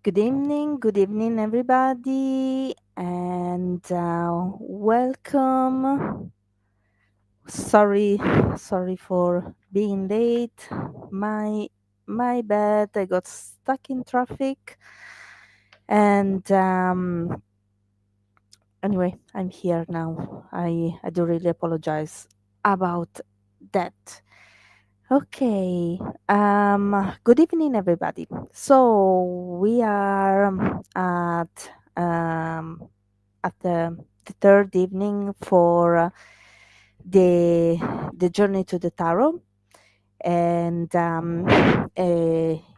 Good evening, everybody, and welcome. Sorry, sorry for being late. My my bad. I got stuck in traffic, and anyway, I'm here now. I do really apologize about that. Okay. Good evening, everybody. So we are um, at the third evening for the the journey to the tarot, and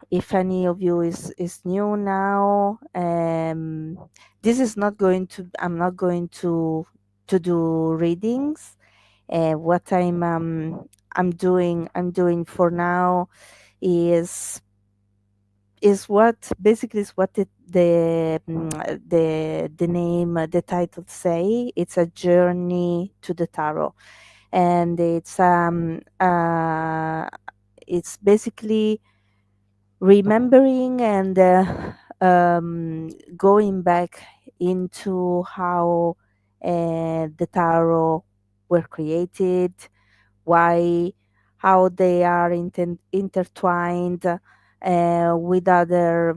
if any of you is new now, this is not going to. I'm not going to do readings. What I'm doing for now is what basically is what the name the title say. It's a journey to the tarot, and it's basically remembering and going back into how the tarot were created, why, how they are intertwined with other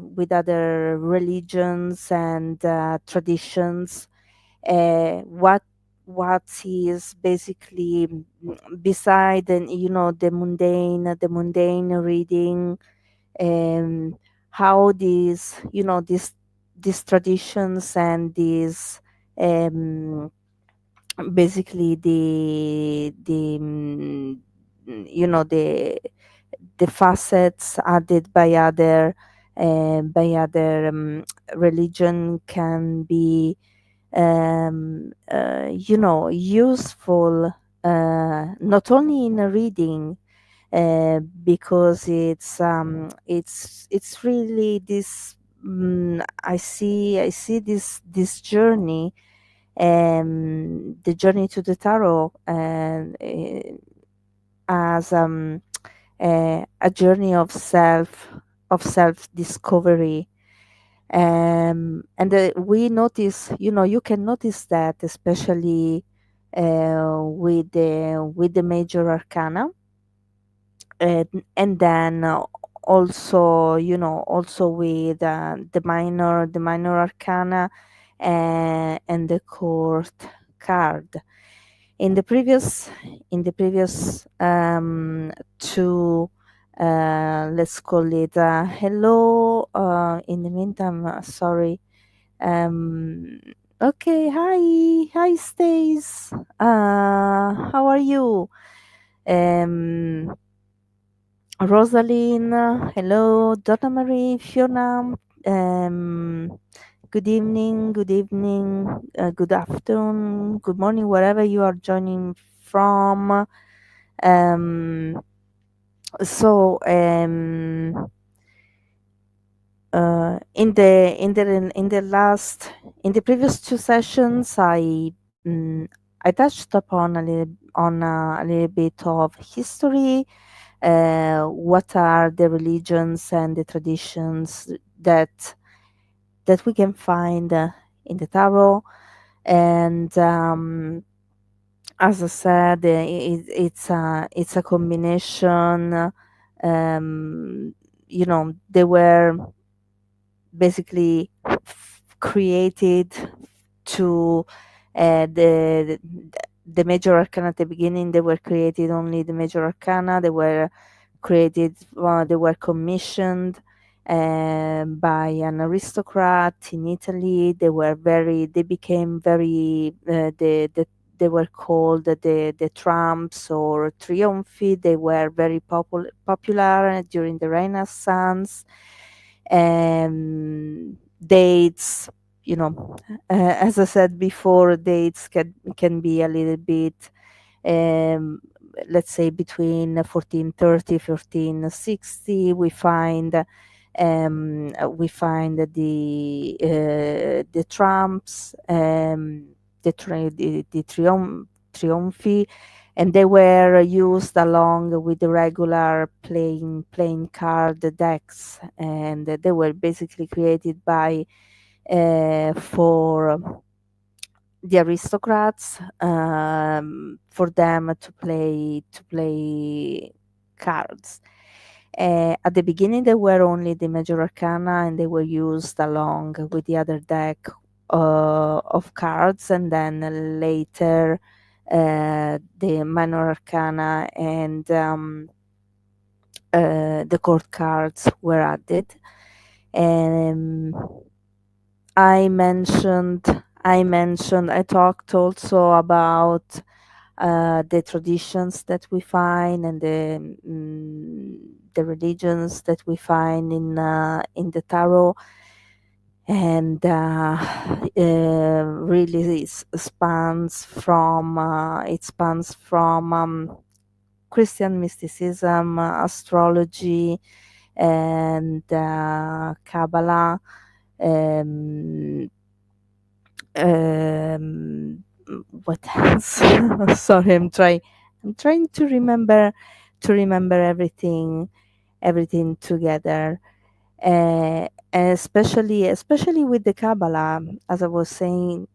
religions and traditions. What is basically beside, and the mundane reading, um, how these traditions and these um, basically the facets added by other religion can be useful, not only in a reading, because it's really this. I see this journey, the journey to the tarot, and as a journey of self discovery. And we notice, you can notice that, especially with the major arcana, and then also with the minor arcana, and the court card. In the previous two, let's call it, hello, in the meantime, sorry. um okay, hi Stace. How are you? um Rosaline, hello, Donna Marie, Fiona. um good evening, good afternoon, good morning, wherever you are joining from. um so in the previous two sessions, I touched upon a little bit of history. What are the religions and the traditions that we can find in the tarot? And as I said, it's a combination. They were basically created to the major arcana. At the beginning, they were created only the major arcana. They were commissioned by an aristocrat in Italy. They became very, they were called the Trumps or Triumphi. They were very popular during the Renaissance. Dates, as I said before, dates can be a little bit, um, let's say, between 1430, 1460. We find the Trumps, the Triumphi, and they were used along with the regular playing card decks, and they were basically created by for the aristocrats, for them to play cards. At the beginning, they were only the major arcana, and they were used along with the other deck of cards, and then later the minor arcana and the court cards were added. Um, I talked also about the traditions that we find, and the religions that we find in the tarot, and really it spans from Christian mysticism, astrology, and Kabbalah. Um, um, what else? Sorry, I'm trying to remember everything together. Especially with the Kabbalah, as I was saying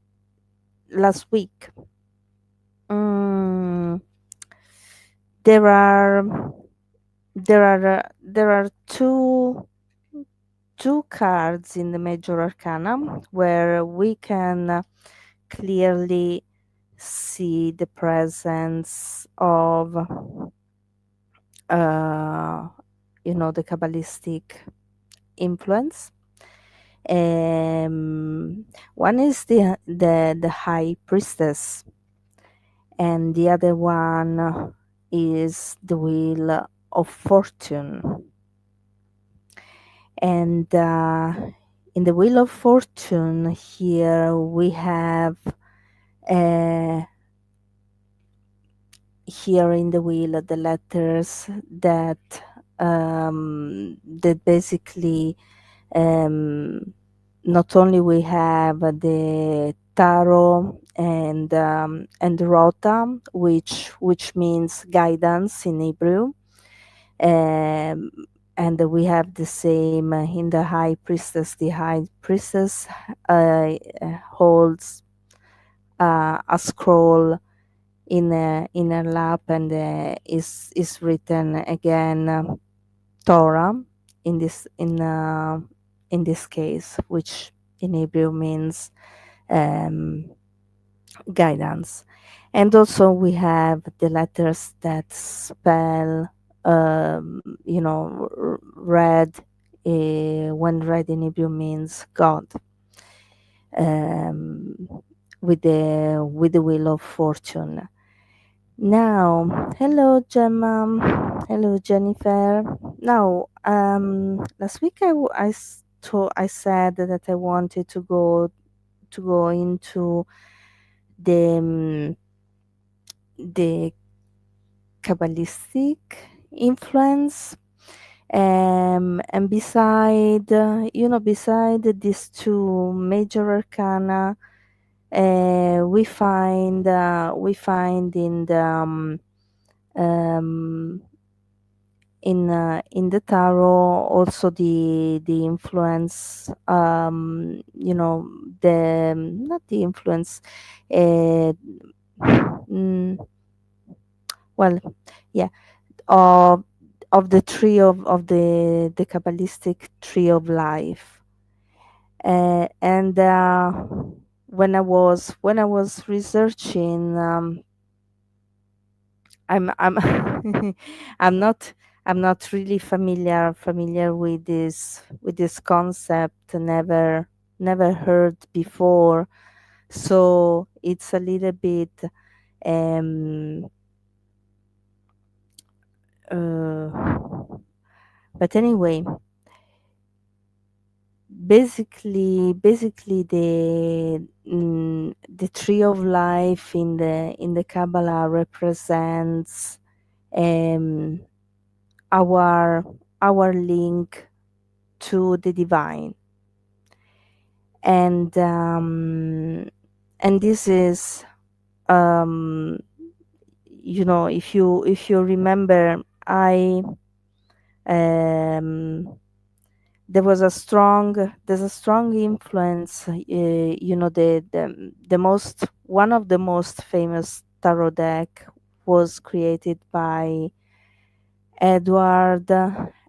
last week. Mm, there are there are two cards in the major arcana where we can clearly see the presence of uh, the Kabbalistic influence. One is the high priestess, and the other one is the wheel of fortune. And in the wheel of fortune, here we have uh, here in the wheel the letters that basically, um, not only we have the tarot and rota, which means guidance in Hebrew, um, and we have the same in the high priestess. The high priestess holds a scroll in her lap, and is written again Torah in in this case, which in Hebrew means um, guidance. And also we have the letters that spell, red. When red in Hebrew means God, um, with the wheel of fortune. Now, hello Gemma, hello Jennifer. Now, last week I said that I wanted to go into the the Kabbalistic influence, and beside these two major arcana, we find um, in the tarot also the influence, the not the influence, uh, mm, well, yeah, of the tree of the Kabbalistic tree of life. And when I was researching, I'm I'm not really familiar with this concept. Never heard before, so it's a little bit, um uh, but anyway, basically the tree of life in the Kabbalah represents, um our link to the divine, and this is, um if you remember, I um, there's a strong influence. The most one of the most famous tarot deck was created by Edward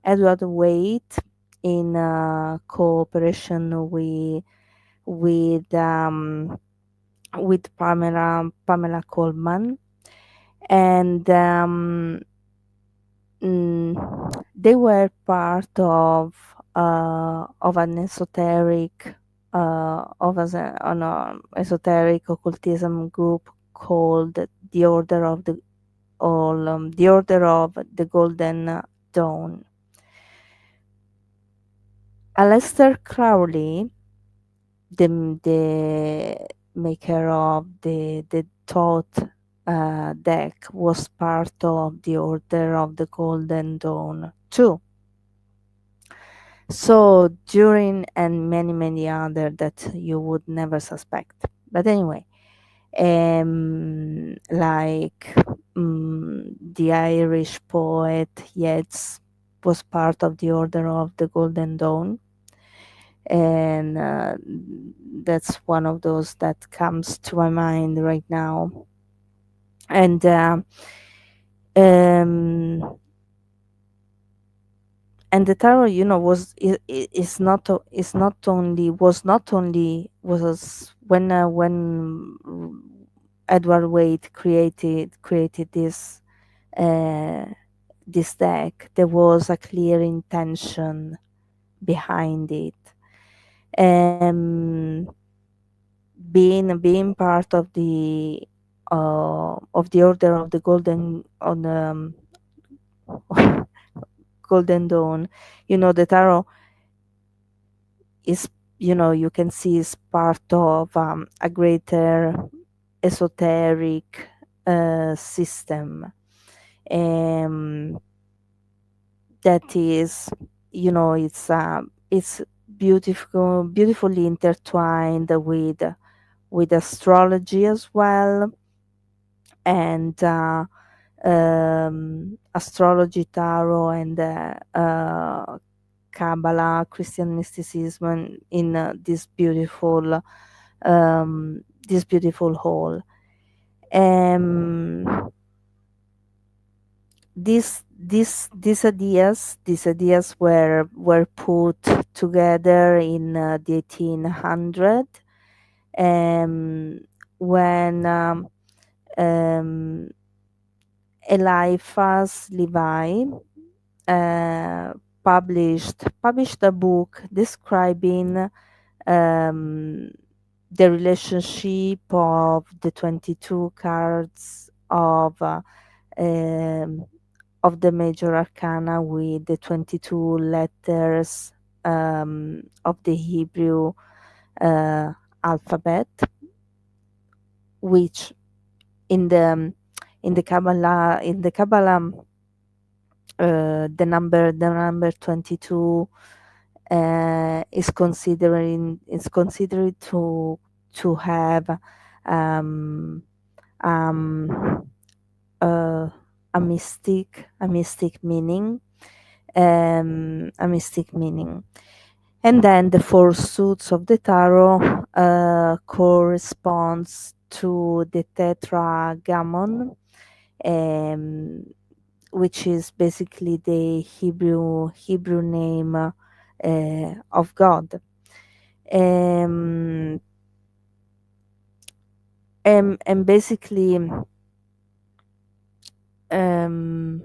Edward Waite in cooperation with um, with Pamela Coleman, and they were part of an esoteric on an esoteric occultism group called the Order of the Golden Dawn. Aleister Crowley, the maker of the Thoth deck, was part of the Order of the Golden Dawn too. So during and many other that you would never suspect. But anyway, like the Irish poet Yeats was part of the Order of the Golden Dawn, and that's one of those that comes to my mind right now. And um, and the tarot, is not is not only was not only was when Edward Waite created uh, this deck, there was a clear intention behind it. Um, being part of the Order of the Golden Dawn, the tarot is, you can see is part of a greater esoteric system, um, that is, it's beautifully intertwined with astrology as well, and astrology, tarot, and Kabbalah, Christian mysticism in this beautiful whole. Um, these ideas were put together in the 1800, um, when um, Eliphas Levi uh, published a book describing um, the relationship of the 22 cards um, of the major arcana with the 22 letters of the Hebrew uh, alphabet, which in the Kabbalah, the number 22 is considered to have um, um, uh, a mystic meaning, and then the four suits of the tarot corresponds to the tetragrammaton, um, which is basically the Hebrew name of God. Um, and basically, um,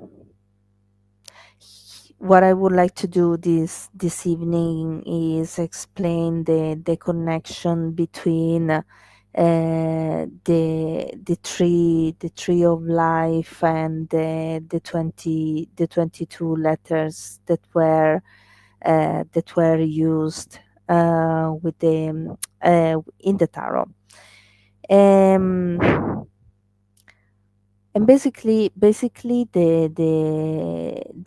what I would like to do this evening is explain the connection between the tree of life and the 22 letters that were used with the in the tarot. Um, and basically the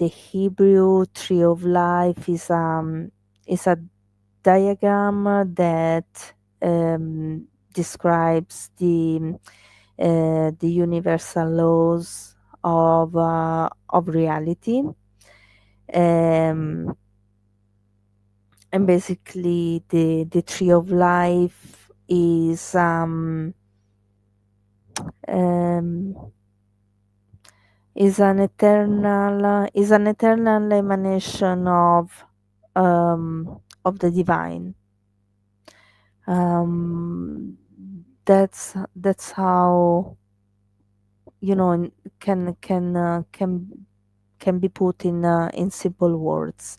Hebrew tree of life is a diagram that describes the universal laws of reality. Um, and basically, the tree of life um, is an eternal emanation of the divine. Um, that's how, can be put in simple words.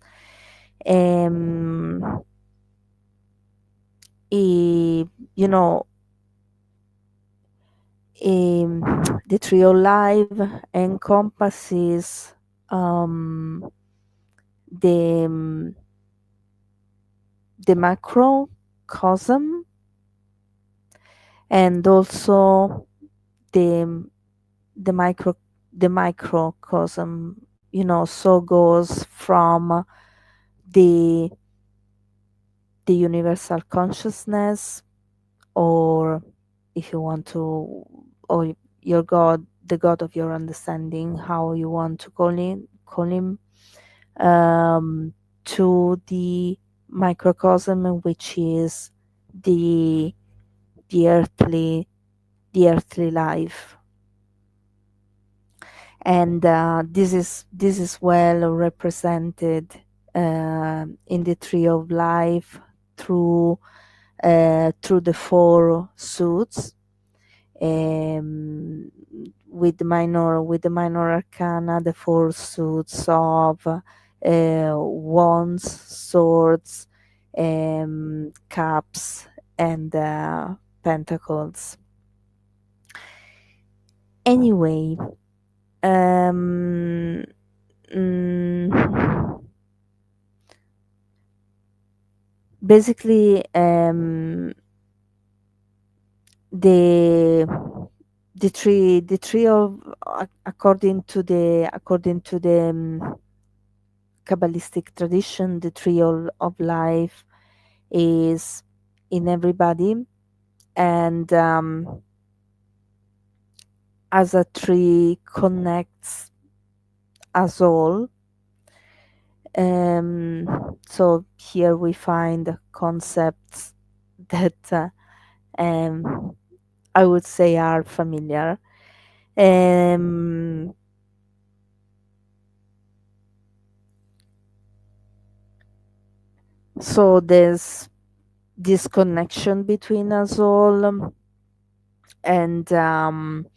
Um, e, you know, the tree of life encompasses the the macrocosm, and also the the micro the microcosm. So goes from the the universal consciousness, or if you want to, or your god, the god of your understanding, how you want to call him, um, to the microcosm, which is the the earthly the earthly life. And this is well represented in the tree of life through through the four suits, um, with the minor arcana, the four suits of wands, swords, cups, and pentacles. Anyway, um, mm, basically, the the tree of, according to the Kabbalistic tradition, the tree of life is in everybody, and as a tree connects us all. So here we find concepts that I would say are familiar. Um, so there's this connection between us all, and um,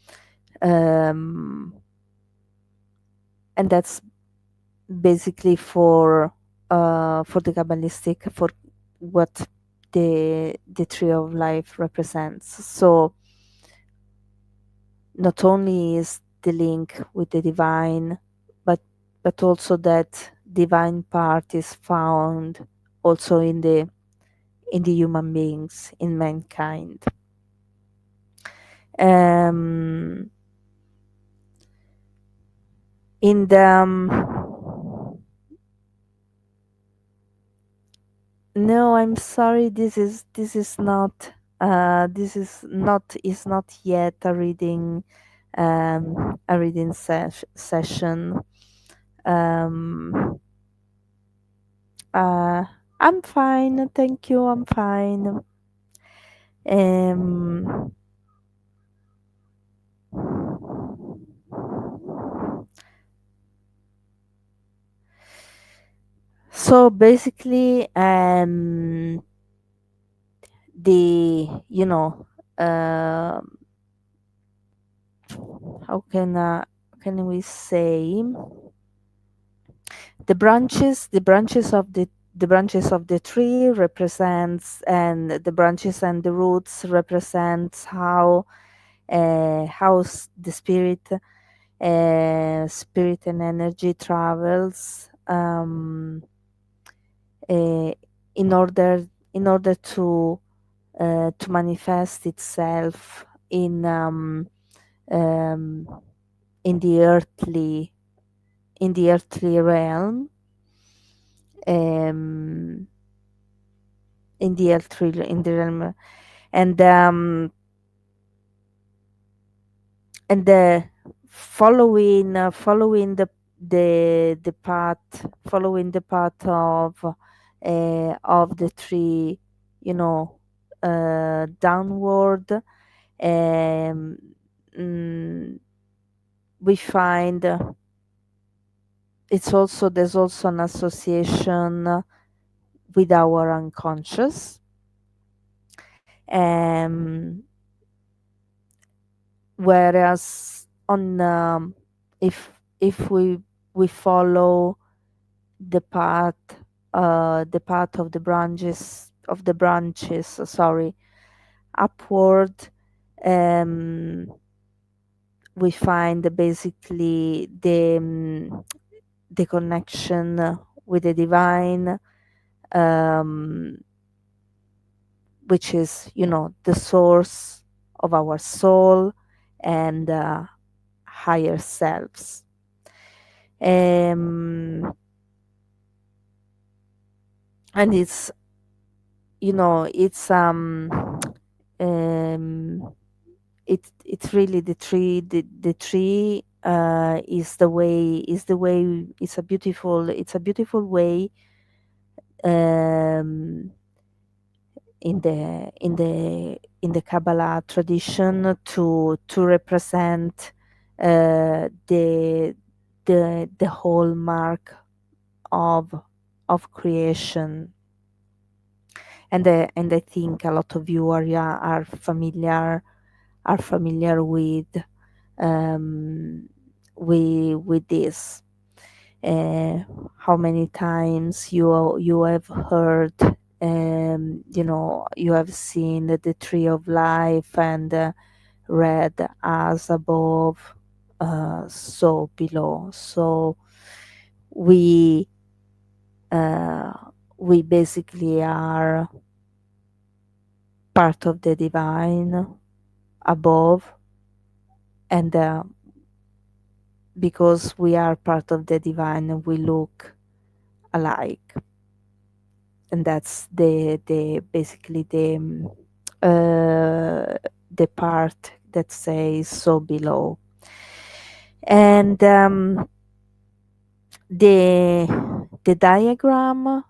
and that's basically for the Kabbalistic, for what the tree of life represents. So not only is the link with the divine, but also that divine part is found also in the human beings, in mankind. Um, in the No, I'm sorry. This is not yet a reading session. Um, uh, I'm fine, thank you. I'm fine. Um, so basically, the you know, uh, how can we say, the branches of the tree represents, and the branches and the roots represents how the spirit and energy travels, uh, in order to manifest itself um, in the earthly realm, um, in the realm. And and following the path, following the path of the tree, you know, downward. um, mm, we find there's also an association with our unconscious. um, Whereas on if we follow the path, the path of the branches, sorry, upward, um, we find basically the connection with the divine, um, which is, you know, the source of our soul and higher selves. um, and it's, you know, um it's really the tree is the way, it's a beautiful way, um in the Kabbalah tradition to represent the hallmark of creation. And I think a lot of you are, yeah, are familiar um, with this. Uh, how many times you have heard, you know, you have seen the tree of life and read as above, so below. So we uh, we basically are part of the divine above, and because we are part of the divine, we look alike. And that's the basically the part that says so below. And the the diagram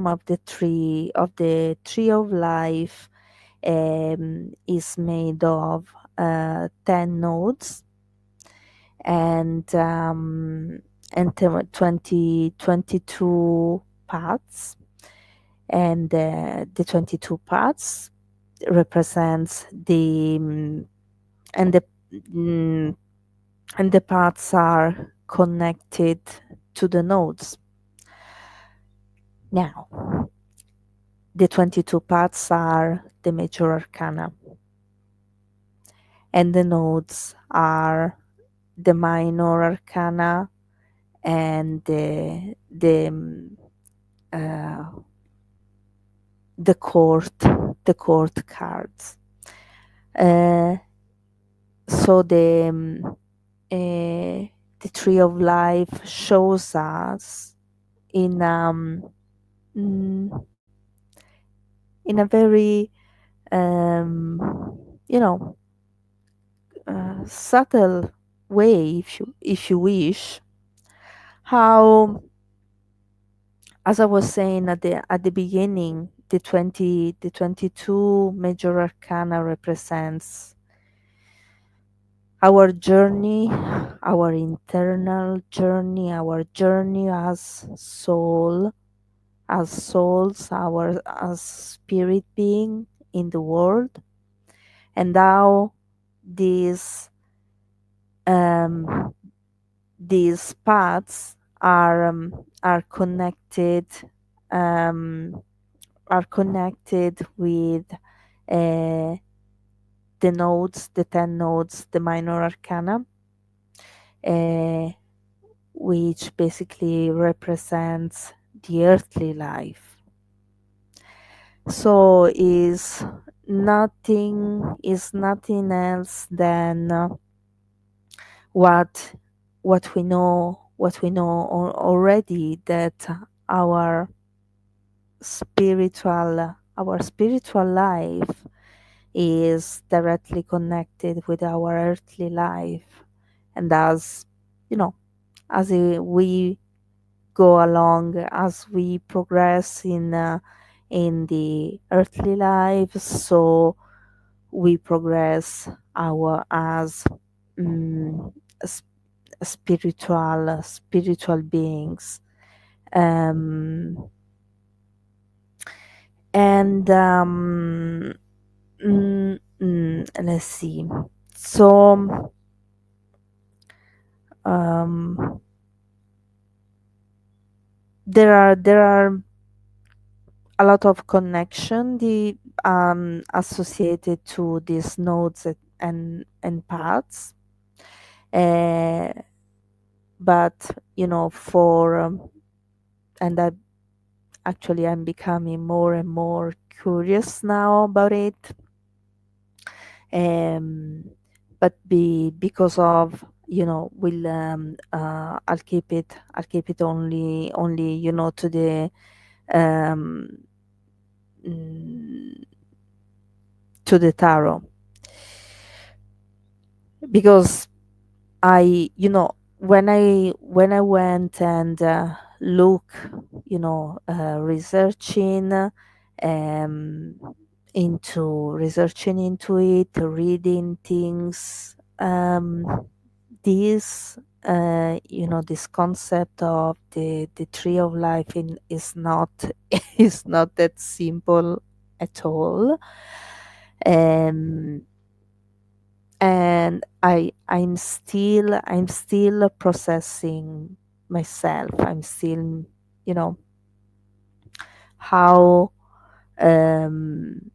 of the tree of life is made of 10 nodes and 22 paths. And the 22 paths represents and the mm, and the paths are connected to the nodes. Now, the 22 paths are the major arcana, and the nodes are the minor arcana and uh, the court cards. Uh, so the tree of life shows us in mm, in a very you know, subtle way, if you wish, how, as I was saying at the beginning, the 22 major arcana represents our journey, our internal journey, our journey as souls, our as spirit being in the world, and how these um, these paths are connected, um, are connected with uh, the nodes, the 10 nodes, the minor arcana, uh, which basically represents the earthly life. So is nothing else than what what we know already, that our spiritual life is directly connected with our earthly life. And as you know, as we go along, as we progress in the earthly life, so we progress our as mm, s- spiritual beings. Um, and let's see. So um, there are a lot of connection associated to these nodes and paths. Uh, but for and I actually I'm becoming more and more curious now about it. um, but because of will I'll keep it only to the um, mm, tarot, because when I went and researching um, into it, reading things, this this concept of the tree of life is not is not that simple at all. um and I'm still processing myself. I'm still you know how um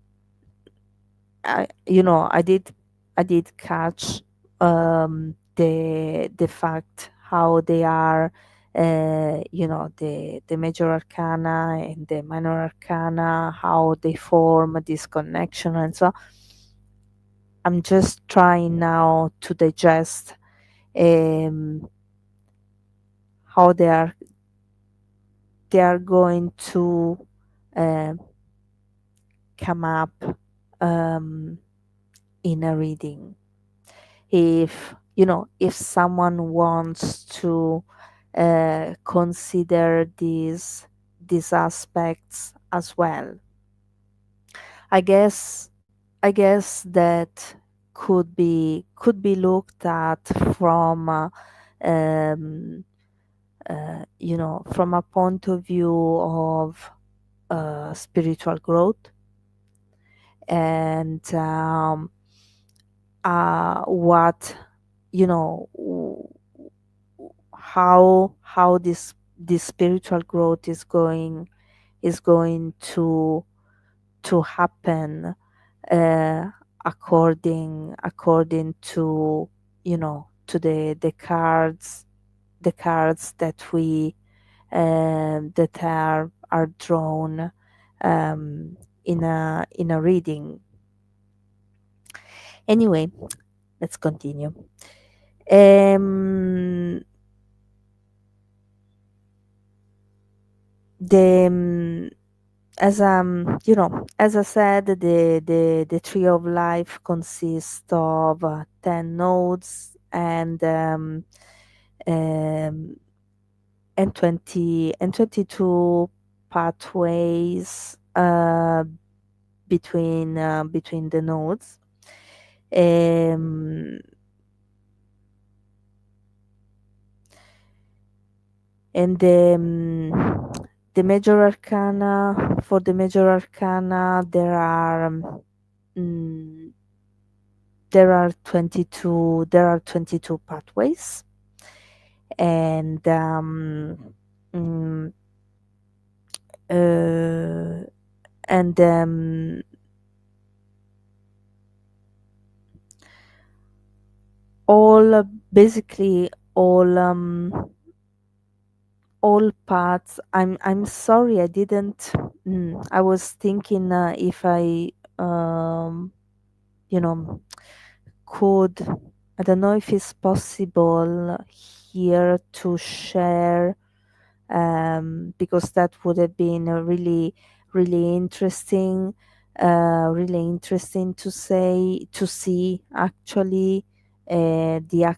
I did catch the fact how they are, the major arcana and the minor arcana, how they form this connection. And so I'm just trying now to digest um, how they are going to uh, come up um, in a reading. If someone wants to consider these aspects as well, I guess that could be looked at from um, from a point of view of spiritual growth, and what you know w- how this spiritual growth is going to happen, uh, according to the cards that are drawn in a reading. Anyway, let's continue. um the as I said, the tree of life consists of 10 nodes, um, and 22 pathways between the nodes. Um, and the major arcana for the major arcana, mm, there are 22 pathways. And mm, uh, and all basically all paths. I'm sorry, I didn't. I was thinking if I you know could. I don't know if it's possible here to share, because that would have been really really interesting. really interesting to see actually the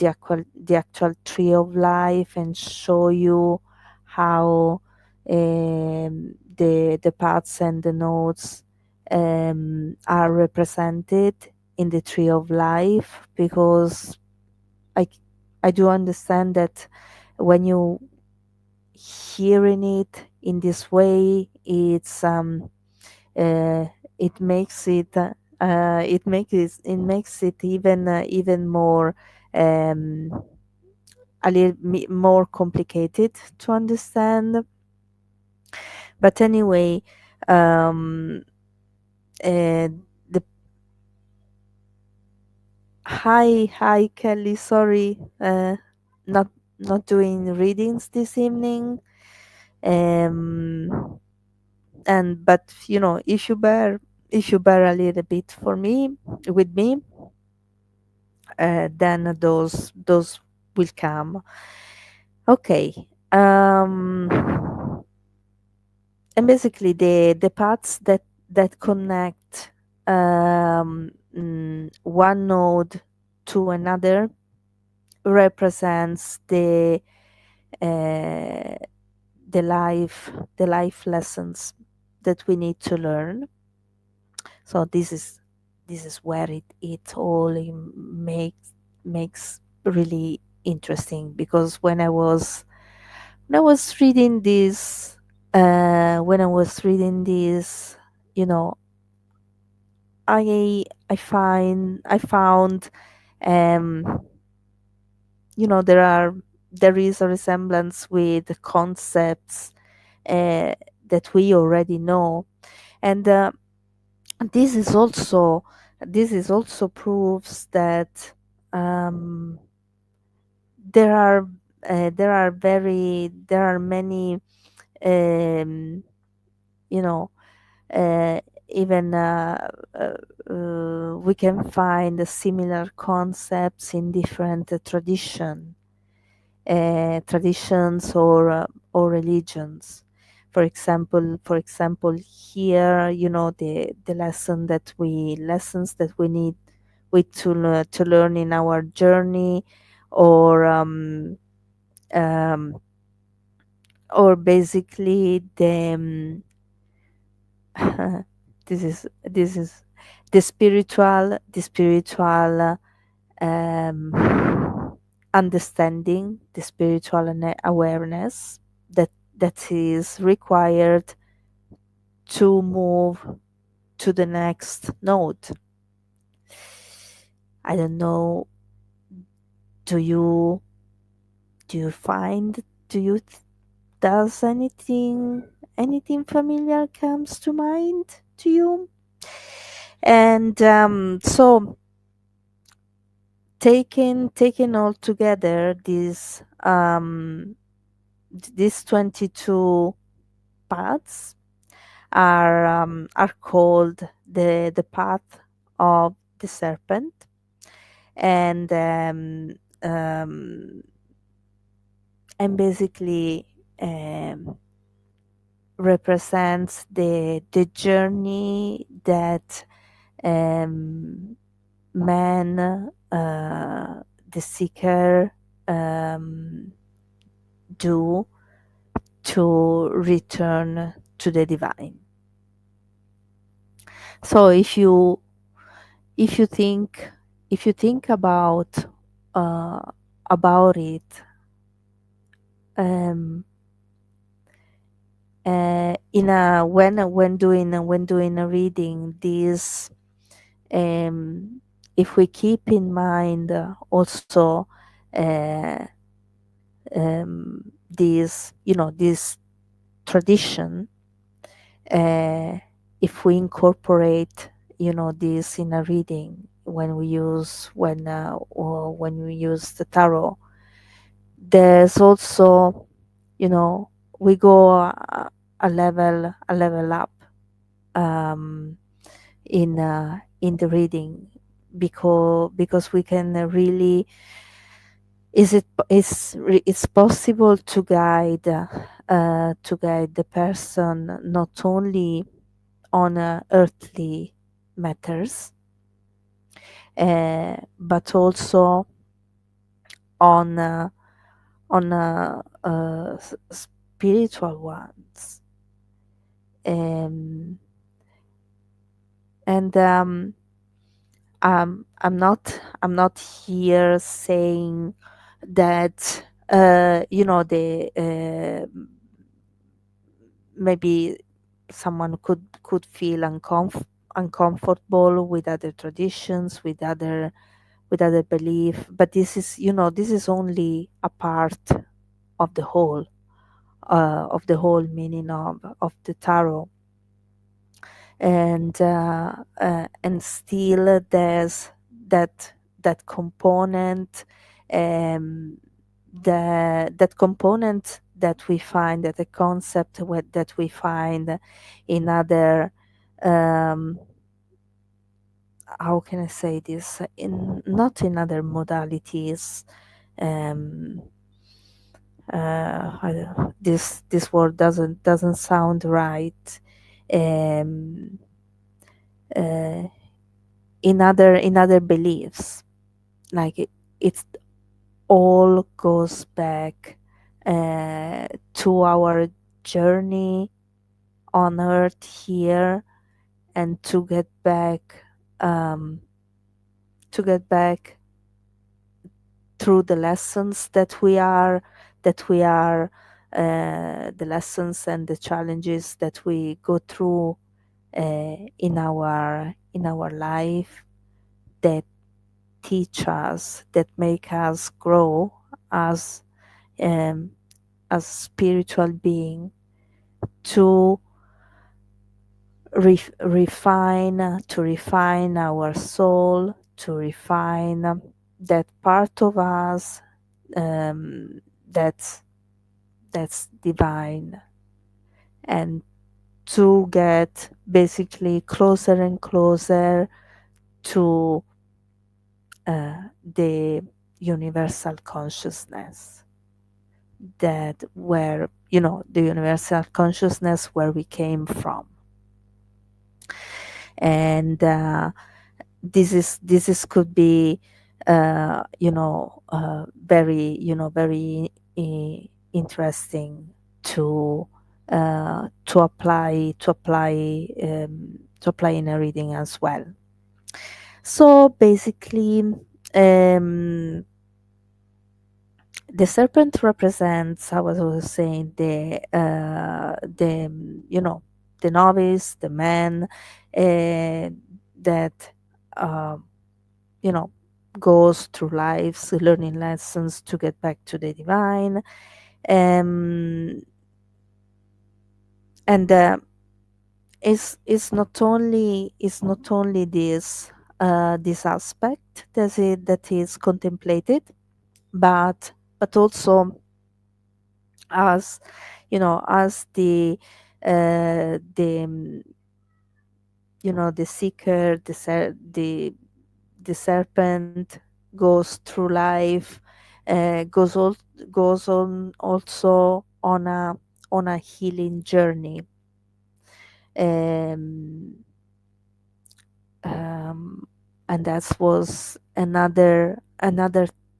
actual tree of life, and show you how the paths and the nodes are represented in the tree of life, because I I do understand that when you hearing it in this way, uh, it makes it even more um, a little more complicated to understand. But anyway, um, the hi Kelly, sorry, not not doing readings this evening. Um, and but if you bear a little bit for me with me, then those will come. Okay. And basically the paths that connect one node to another represents uh, the life lessons that we need to learn. So this is where it all makes really interesting, because when I was reading this you know, I found um there is a resemblance with concepts uh, that we already know. And this is also proves that um, there are there are many um, you know uh, even we can find similar concepts in different traditions or religions. For example, here, the lessons that we need to learn in our journey, or um, basically this is the spiritual understanding, the spiritual awareness that is required to move to the next node. I don't know. Do you do you find do you does anything familiar comes to mind to you? And taking all together these 22 paths are called the path of the serpent, and um, basically um, represents the journey that um, man, the seeker, um, do to return to the divine. So if you think if you think uh, about it, um, in a when doing a reading, this if we keep in mind also uh, this tradition, uh, if we incorporate this in a reading, when we use the tarot, there's also, we go a level up um, in the reading, because we can really, it's possible to guide to guide the person not only on earthly matters, but also on spiritual ones. Um, and I'm not here saying that the maybe someone could feel uncomfortable with other traditions, with other belief, but this is only a part of the whole meaning of the tarot. And still there's that component, um, that component that we find, that the concept that we find in other, um, how can I say this, in not in other modalities. um, this word doesn't sound right. um, uh, in other beliefs, like it all goes back to our journey on earth here, and um, to get back through the lessons the lessons and the challenges that we go through in our life, that teach us, that make us grow as um, as spiritual being, to refine our soul, to refine that part of us, um, that's that's divine, and to get basically closer and closer to the universal consciousness, that where the universal consciousness where we came from. And this is could be very interesting to apply in a reading as well. So basically, the serpent represents, I was saying, the novice, the man that uh, you know goes through lives learning lessons to get back to the divine. um, and it's not only this aspect that is contemplated, but also as as the seeker, the serpent goes through life, goes on also on a healing journey. um, um, and that was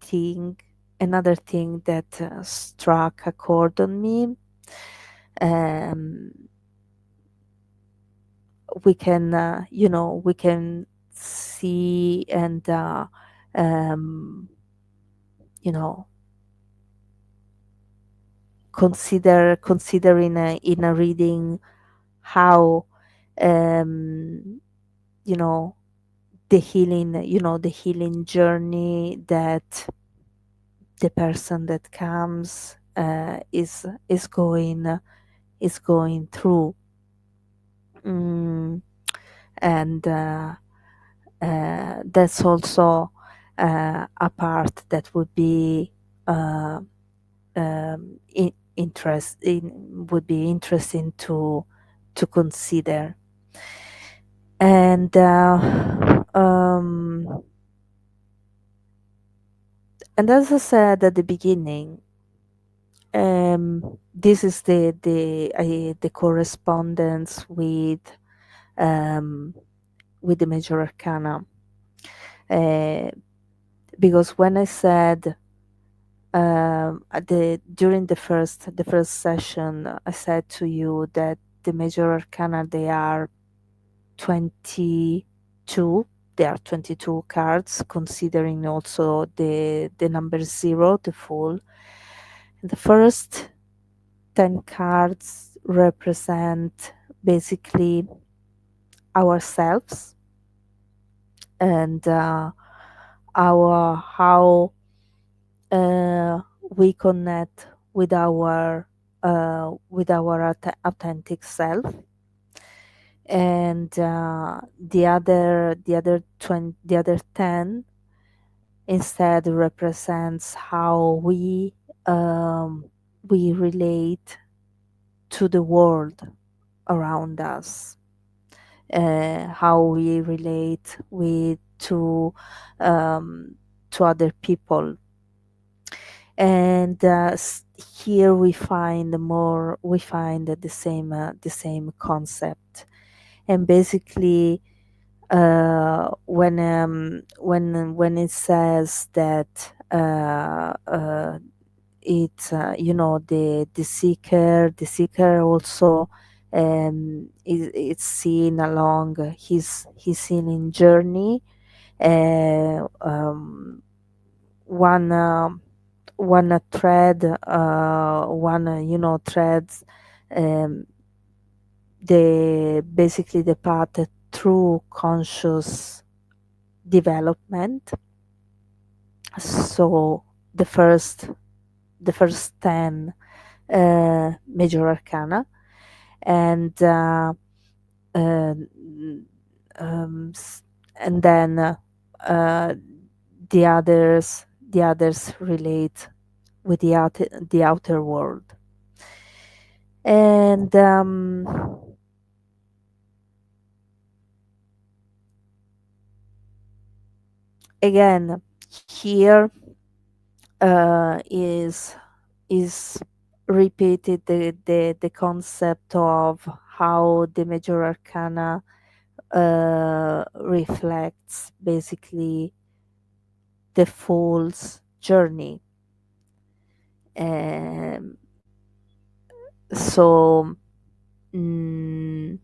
thing another thing that struck a chord on me. um, we can see and um, you know consider in a reading how um, you know the healing journey that the person that comes is going through. mm, and that's also a part that would be uh, would be interesting to consider. And as I said at the beginning, This is the correspondence um, with the major arcana, uh, because when I said at the during the first session, I said to you that the major arcana, they are 22. There are 22 cards, considering also the number zero, the full. The first 10 cards represent basically ourselves, and our how we connect with our authentic self. And the other 10 instead represents how um, we relate to the world around us, how we relate um, to other people. And here we find the same concept. And basically, when it says that the seeker also is seen along his healing journey. Uh, um, one one thread, threads, um, the path through conscious development. So the first the first 10 major arcana, and uh, um, s- and then uh, the others relate with the outer world. And again, here is repeated the concept of how the major arcana reflects basically the fool's journey. Um, so mm,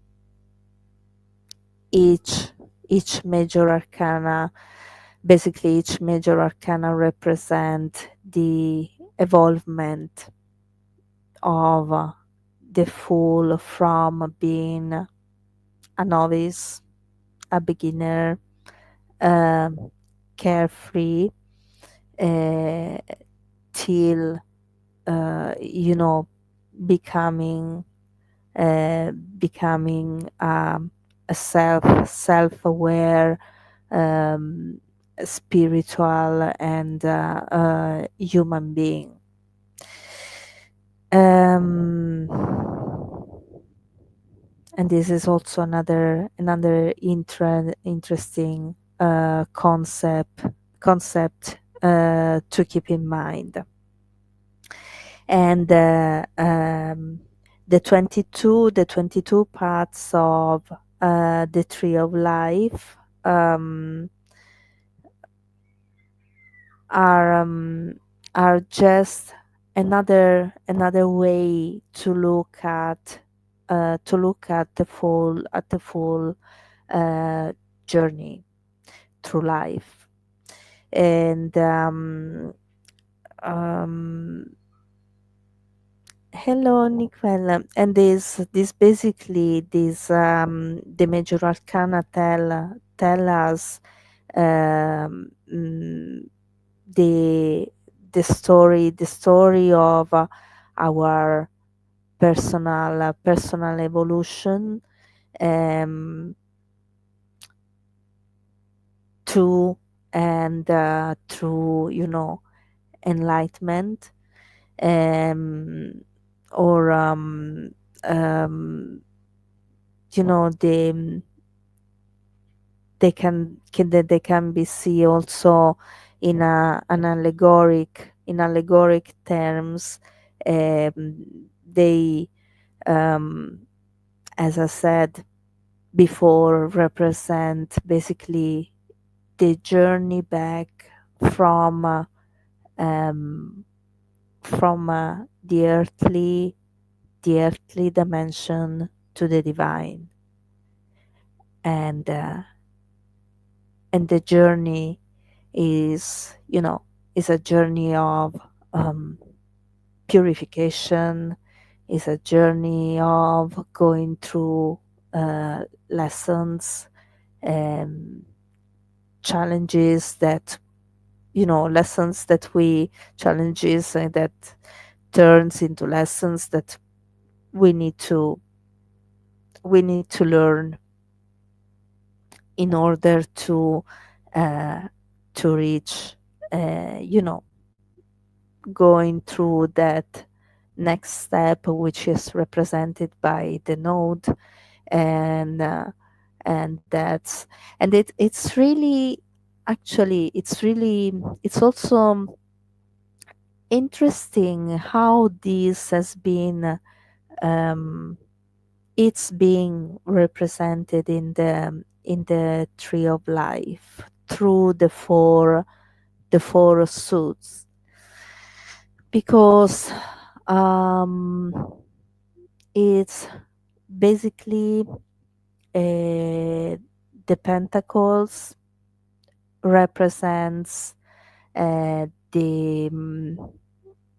each each major arcana each major arcana represent the evolvement of the fool from being a novice, a beginner, um, carefree, uh, till you know becoming becoming a self-aware, um, spiritual, and human being. Um, and this is also another interesting concept to keep in mind. And the 22 parts of the tree of life um, are um, are just another way to look at the full uh, journey through life. And um, hello, Nicole. And this basically this the major arcana tell us um, mm, the the story of our personal evolution, um, to and through enlightenment, um, or um, the they can be seen also in allegoric terms, They, um, as I said before, represent basically the journey back from uh, um, the earthly dimension to the divine, and uh, and the journey is, is a journey of um, purification, is a journey of going through lessons, um, challenges that, lessons that we challenges that turns into lessons that we need to we need to learn in order uh, to reach, going through that next step, which is represented by the node. And uh, and that's and it's really, actually, it's also interesting how this has been, um, it's being represented in the tree of life through the four suits, because um, it's basically, the pentacles represents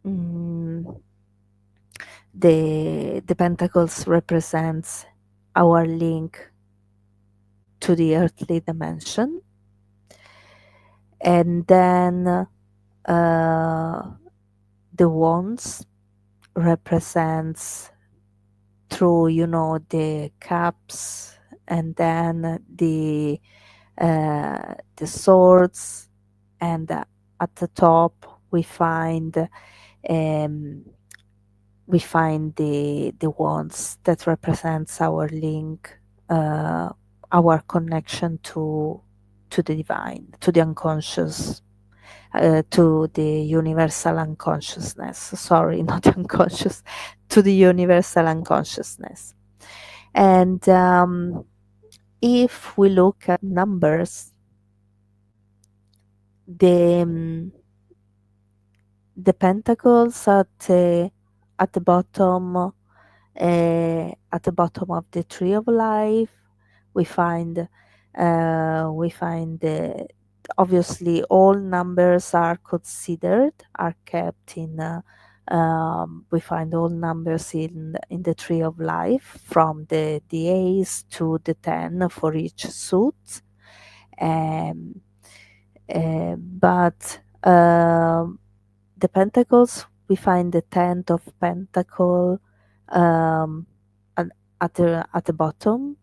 mm, the pentacles represents our link to the earthly dimension, and then the wands represents through, the cups, and then the swords, and at the top um, we find the wands that represents our link, our connection to the divine, to the unconscious, to the universal unconsciousness. Sorry, not unconscious, to the universal unconsciousness. And if we look at numbers, the the pentacles at the bottom of the tree of life, we find obviously all numbers are considered, are kept in. We find all numbers in the tree of life, from the ace to the 10 for each suit. Um, but the pentacles, we find the 10th of pentacle, um, at, at the bottom,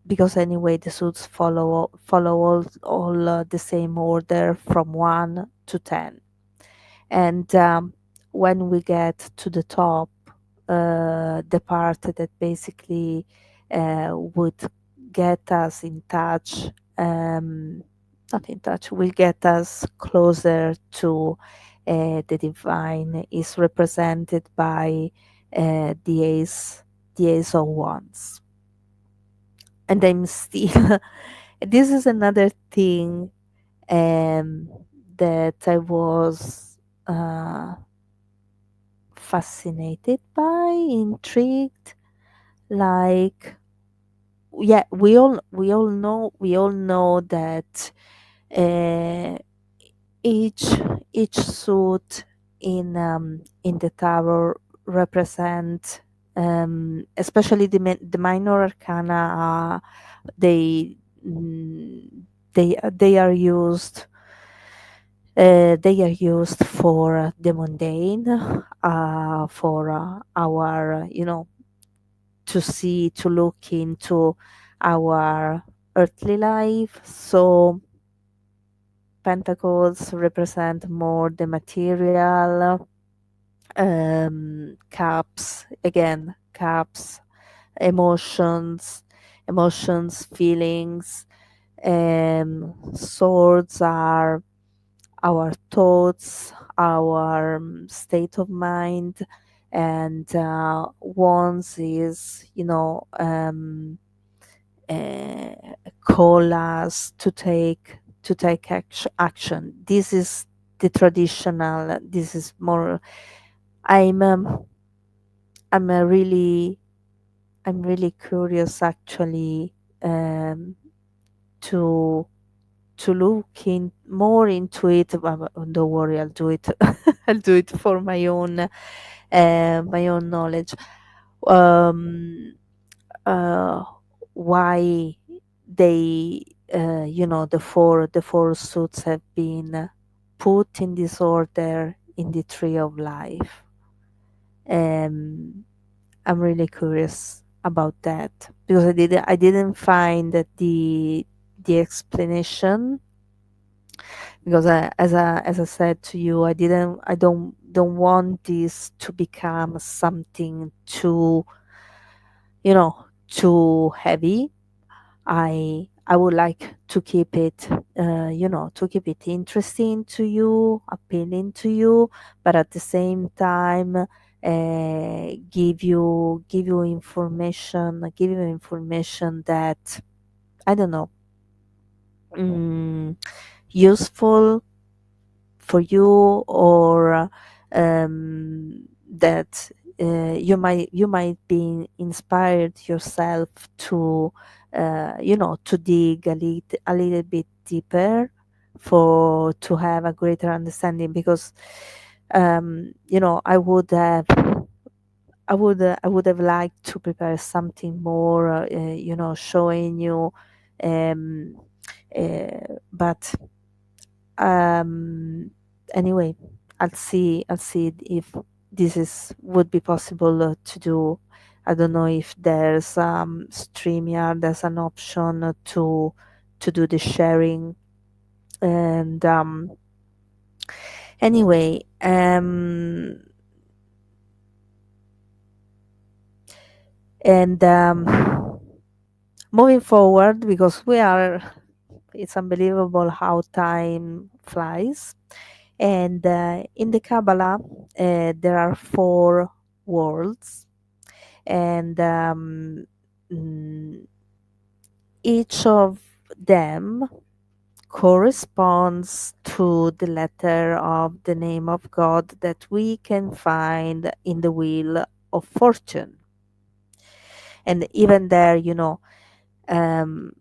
because anyway the suits follow all the same order from 1 to 10. And when we get to the top, the part that basically would get us in touch, not in touch, will get us closer to the divine, is represented by the ace of wands. And I'm still, this is another thing um, that I was uh, fascinated by, intrigued. Like, yeah, we all know that uh, each each suit in the tarot represent, especially the minor arcana. They mm, they are used. They are used for the mundane, for our, to look into our earthly life. So pentacles represent more the material, cups, again, cups, emotions, feelings. Swords our thoughts, our state of mind, and once is, uh, call us to take action. This is the traditional. This is more. I'm um, I'm I'm really curious actually, um, to look in more into it. Don't worry, I'll do it. I'll do it for my own knowledge. Um, uh, why they, the four suits have been put in this order in the tree of life. Um, I'm really curious about that because I didn't find that the explanation, because as I said to you, I don't want this to become something too, too heavy. I would like to keep it, to keep it interesting to you, appealing to you, but at the same time, give you information that, I don't know, mm, useful for you, or that you might be inspired yourself to, to dig a little bit deeper, for to have a greater understanding, because I would have liked to prepare something more, showing you, um, but um, anyway, I'll see if this is would be possible to do. I don't know if there's StreamYard, there's an option to do the sharing. And anyway, and moving forward, because it's unbelievable how time flies. And in the Kabbalah, there are four worlds, and mm, each of them corresponds to the letter of the name of God that we can find in the wheel of fortune. And even there, um,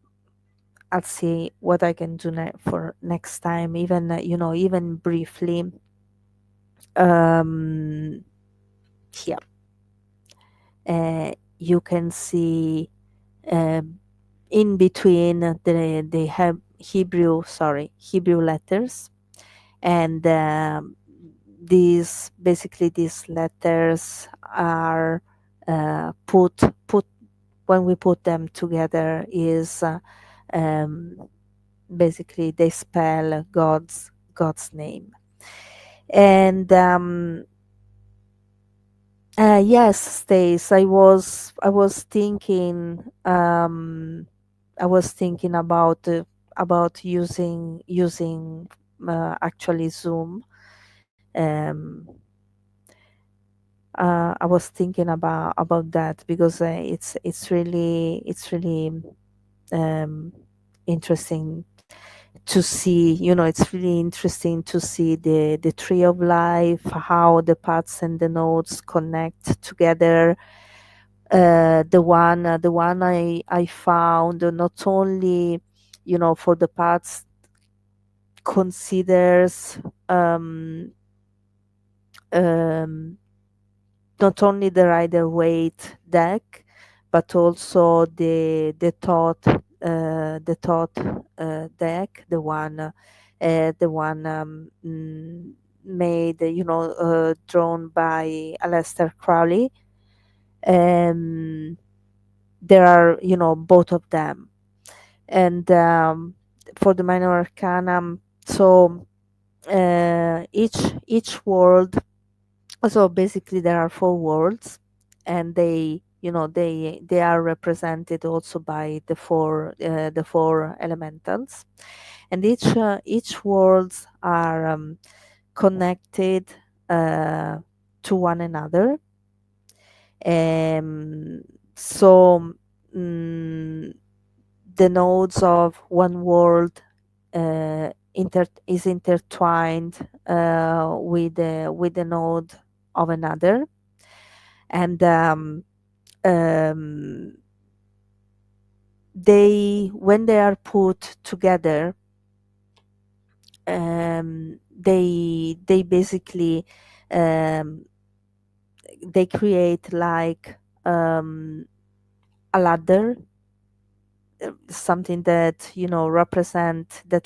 I'll see what I can do for next time, even, even briefly. Um, here, you can see, um, in between Hebrew letters, and these letters are put when we put them together, is um, basically they spell God's name. And yes, Stace, I was thinking, I was thinking about using actually Zoom. Um, I was thinking about that, because it's really um, interesting to see. It's really interesting to see the tree of life, how the paths and the nodes connect together. The one I found, not only, for the paths, considers, um, um, not only the Rider Waite deck, but also the thought deck, the one made, drawn by Aleister Crowley. Um, there are, both of them, and for the Minor Arcana, so each world. So basically, there are four worlds, and they are represented also by the four elementals. and each worlds are connected uh, to one another. Um, so mm, the nodes of one world is intertwined with the node of another, and um, they when they are put together, they basically um, they create like a ladder, something that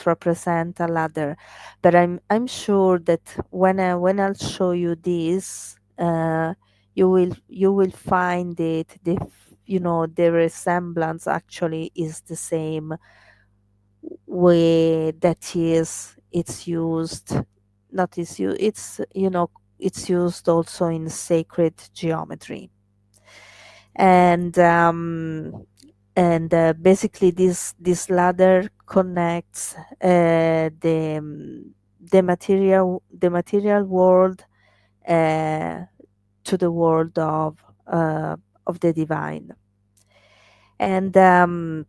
represent a ladder. But I'm sure that when I'll show you this, you will find it the resemblance actually is the same way that is it's used not is you it's it's used also in sacred geometry. And basically this ladder connects the material world uh, to the world of the divine. And um,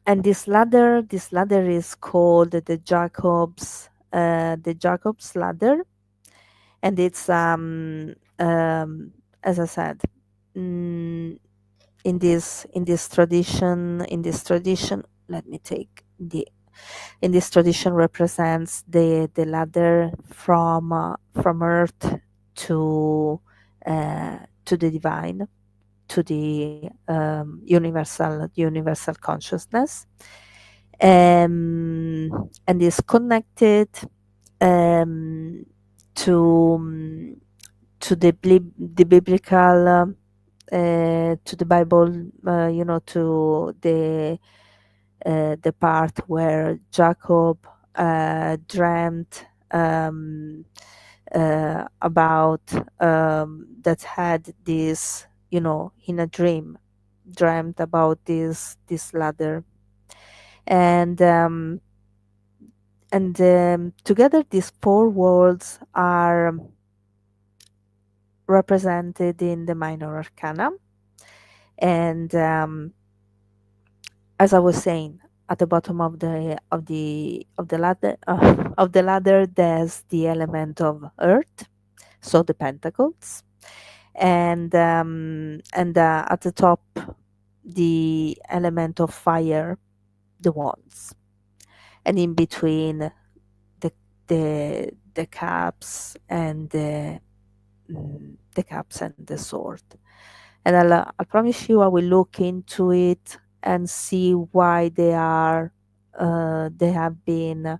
and this ladder is called the Jacob's ladder. And it's as I said, mm, in this tradition, let me take the in this tradition represents the ladder from earth to the divine, to the universal consciousness, and is connected um, to the biblical, to the Bible, to the part where Jacob dreamt about, that had this, in a dream, dreamt about this ladder. And together these four worlds are represented in the minor arcana. And as I was saying, at the bottom of the ladder, there's the element of earth, so the pentacles, and at the top, the element of fire, the wands, and in between, the cups and the sword. And I promise you, I will look into it and see why they have been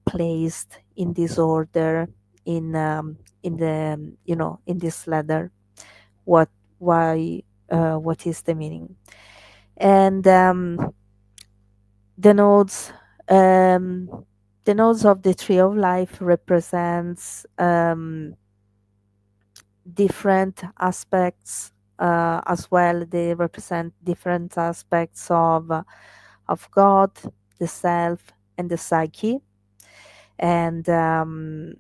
placed in this order in the in this ladder. What why what is the meaning? And the nodes um, the nodes of the tree of life represents different aspects as well. They represent different aspects of God, the self, and the psyche, and mm,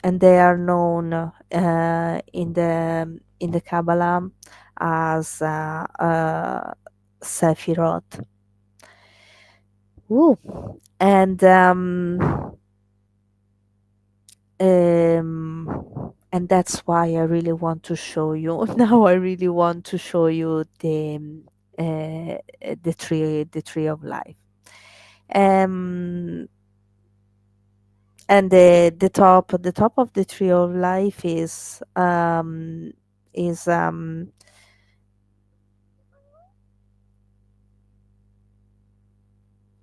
and they are known in the Kabbalah as Sephiroth. Ooh. And that's why I really want to show you. Now I really want to show you the tree of life. Um, and the top of the tree of life is um,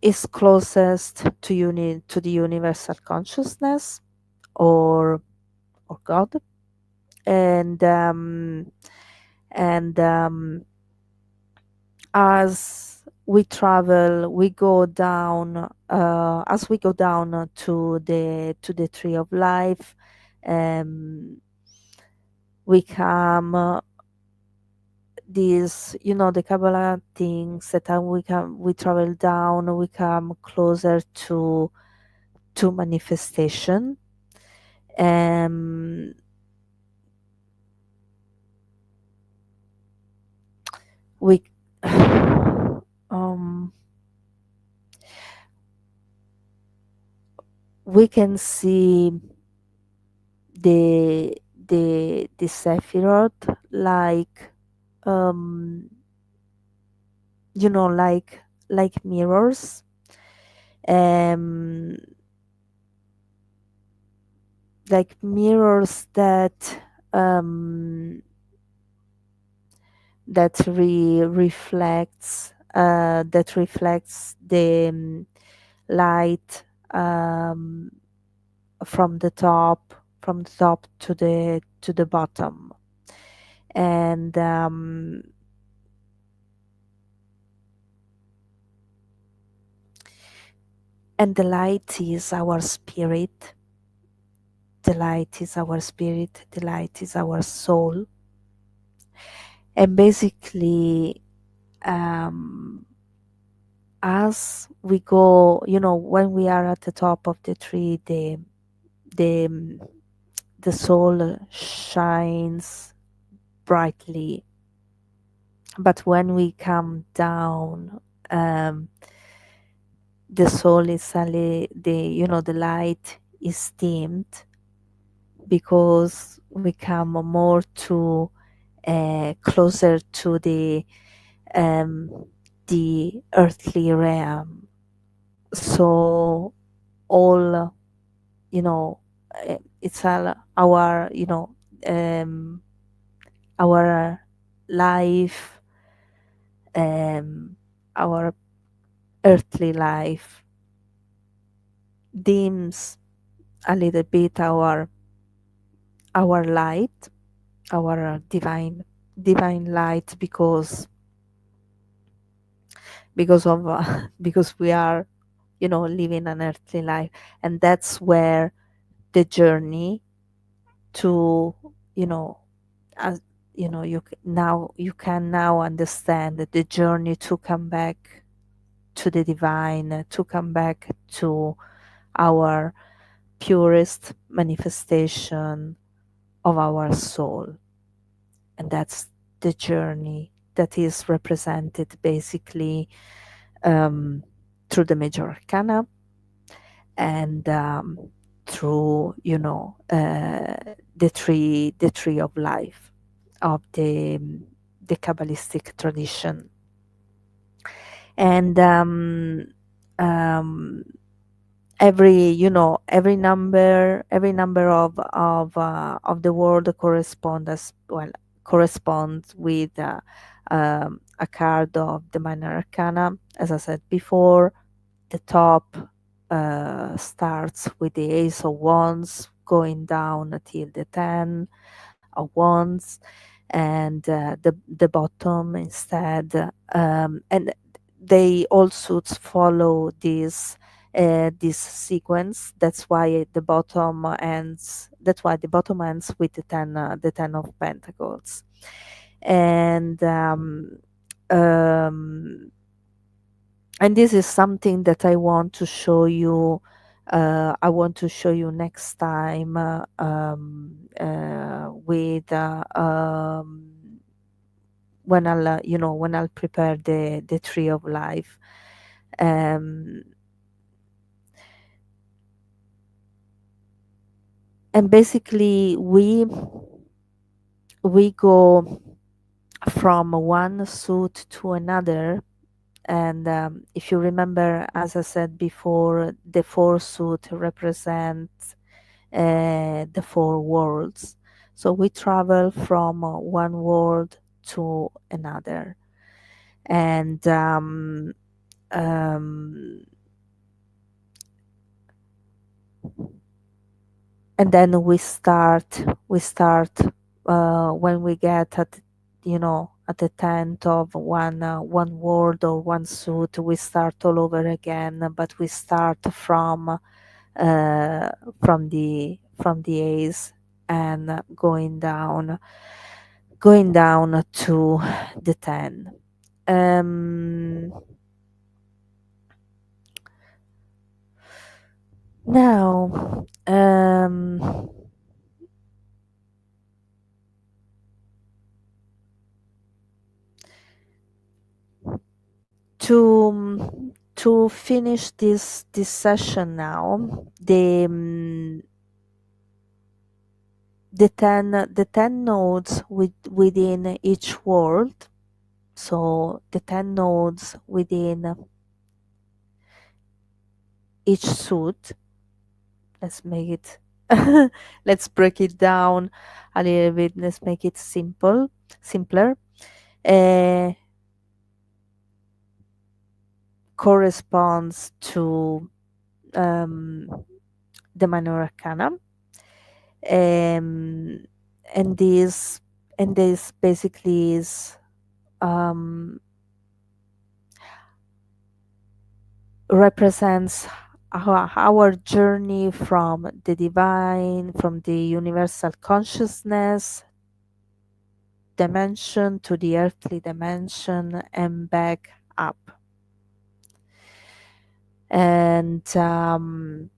is closest to the universal consciousness, or God. And um, and um, as we go down to the tree of life, um, we come these, the Kabbalah things that we travel down, we come closer to manifestation. Um, we um, we can see the Sephiroth like, um, like mirrors, um, like mirrors um, that reflects the light, um, from the top to the bottom. And the light is our spirit. The light is our spirit. The light is our soul. And basically, um, as we go, when we are at the top of the tree, the the soul shines brightly. But when we come down, um, the soul is suddenly, the light is dimmed, because we come more to, closer to um, the earthly realm. So all, it's all um, our life, um, our earthly life dims a little bit our light, our divine light, because of because we are, living an earthly life. And that's where the journey to, you know as you can now understand that the journey to come back to the divine, to come back to our purest manifestation of our soul. And that's the journey that is represented basically, um, through the major arcana, and through, the tree of life of the Kabbalistic tradition. And um, every number of the word corresponds with a card of the minor arcana. As I said before, the top starts with the ace of wands, going down till the 10 of wands, and the bottom instead, and they all suits follow this sequence. That's why the bottom ends with the 10 of pentacles. And um, this is something that I want to show you. I want to show you next time, with when I'll prepare the tree of life. Um, and basically, we go from one suit to another. And if you remember, as I said before, the four suit represents the four worlds. So we travel from one world to another. And um, then we start when we get at the 10th of one world or one suit, we start all over again, but we start from the ace, and going down going down to the 10. Um, Now, to finish this session now, the ten nodes within each world. So the 10 nodes within each suit. Let's make it. Let's break it down a little bit. Let's make it simpler. Uh, Corresponds to um, the minor arcana, um, and this basically is um, represents our journey from the divine, from the universal consciousness dimension to the earthly dimension and back up. And mm,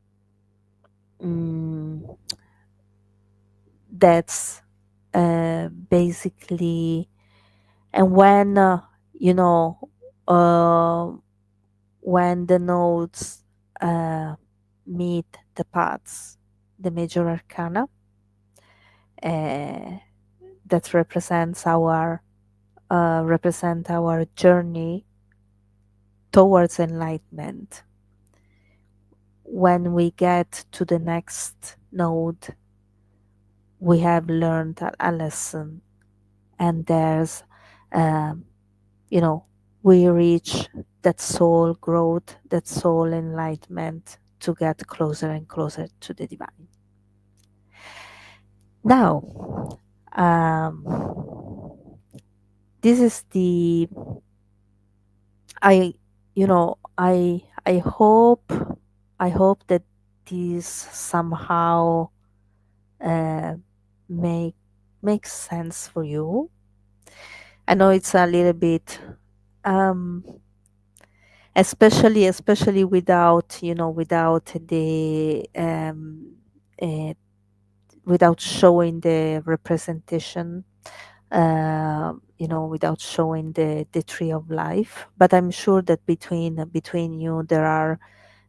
that's basically, and when you know uh, when the nodes uh, meet the paths, the major arcana, uh, that represent our journey towards enlightenment. When we get to the next node, we have learned a lesson, and there's um, you know we reach that soul growth, that soul enlightenment, to get closer and closer to the divine. Now, this is the I you know I hope that this somehow uh, make makes sense for you. I know it's a little bit um especially without without the uh, without showing the representation, without showing the tree of life. But I'm sure that between you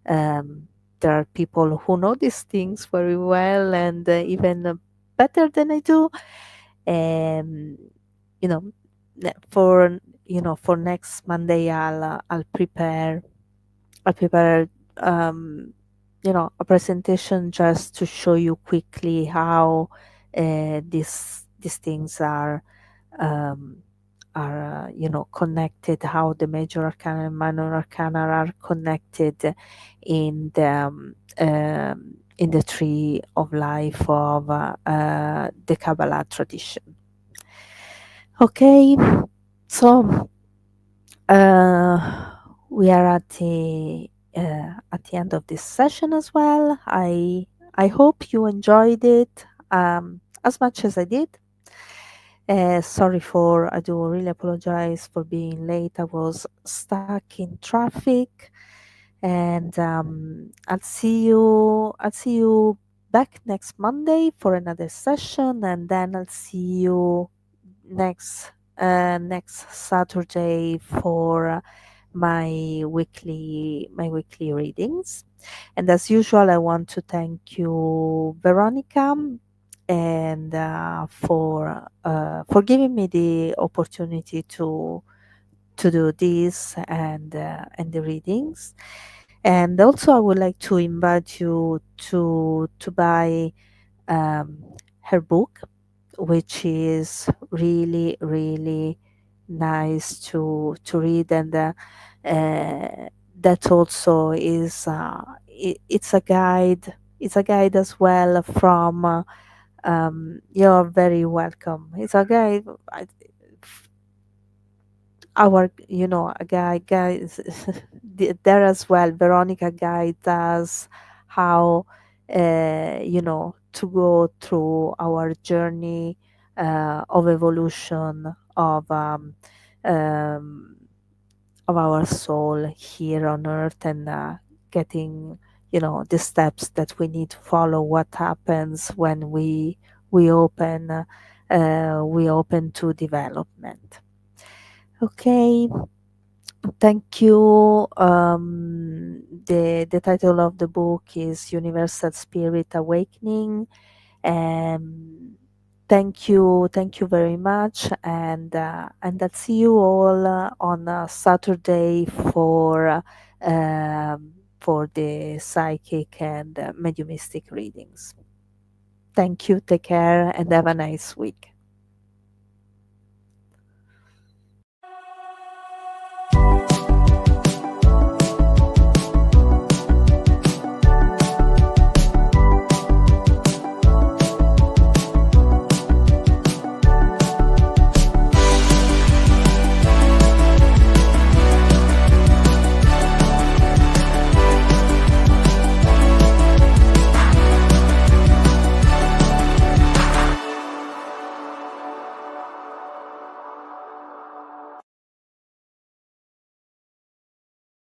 um, there are people who know these things very well, and even better than I do. um, you know for for next Monday, I'll prepare um, a presentation just to show you quickly how these things um, are connected, how the major arcana and minor arcana are connected in the tree of life of the Kabbalah tradition. Okay, so we are at the end of this session as well. I hope you enjoyed it as much as I did. Sorry for I do really apologize for being late. I was stuck in traffic, and I'll see you back next Monday for another session, and then I'll see you next Saturday for my weekly readings. And as usual, I want to thank you, Veronica, and for giving me the opportunity to do this and the readings. And also, I would like to invite you to buy um, her book, which is really really nice to read. And that also is it's a guide as well from you're very welcome. It's a guide. Our a guys there as well. Veronica guides us how to go through our journey, of evolution um, of our soul here on earth, and getting, the steps that we need to follow. What happens when we open to development. Okay, thank you. The title of the book is Universal Spirit Awakening. um, thank you very much, and I'll see you all on Saturday for the psychic and mediumistic readings. Thank you. Take care and have a nice week.